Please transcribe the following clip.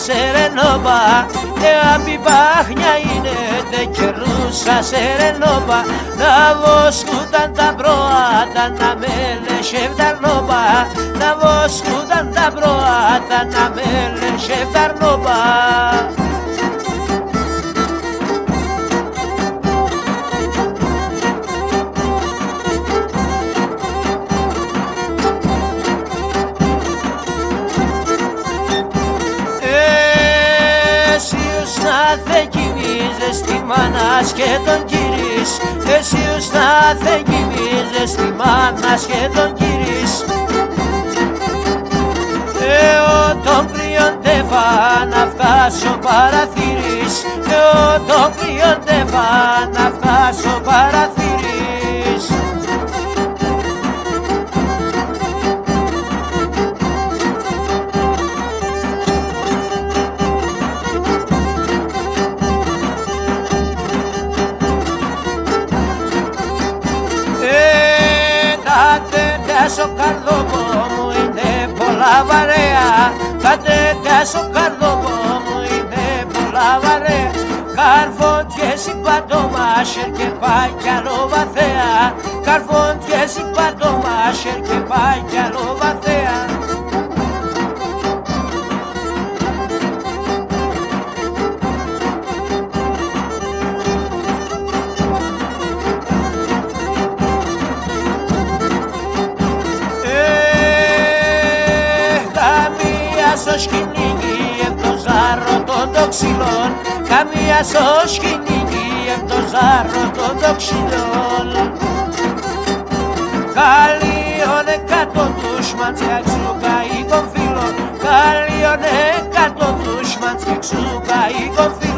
serenoba, de ambibahnya ini de kerusa serenoba, na voskudan da broa da na mele shevdarnoba, na voskudan da broa da na mele shevdarnoba. Θα κοιμίζες τη μάνας και τον κύρις, εσύ ουστά θα κοιμίζες τη μάνας και τον κύρις. Τον κρυοντεύα να βγάσω παραθύρις, τον κρυοντεύα να βγάσω παραθύρις. Στο καρδόκο μου είναι πολλά βαρέα, τα τέτοια στο καρδόκο μου είναι πολλά βαρέα. Καρφωτιές η παντομάσερ και πάει κι άλλο βαθέα, καρφωτιές η παντομάσερ και πάει κι άλλο βαθέα. Στο σκηνίκι επ' το ζάρρο των τοξιλών, καμία στο σκηνίκι επ' το ζάρρο των τοξιλών. Καλίον εκατό τους μαντσιάκ σου καεί κομφίλων, καλίον εκατό τους μαντσιάκ σου καεί κομφίλων.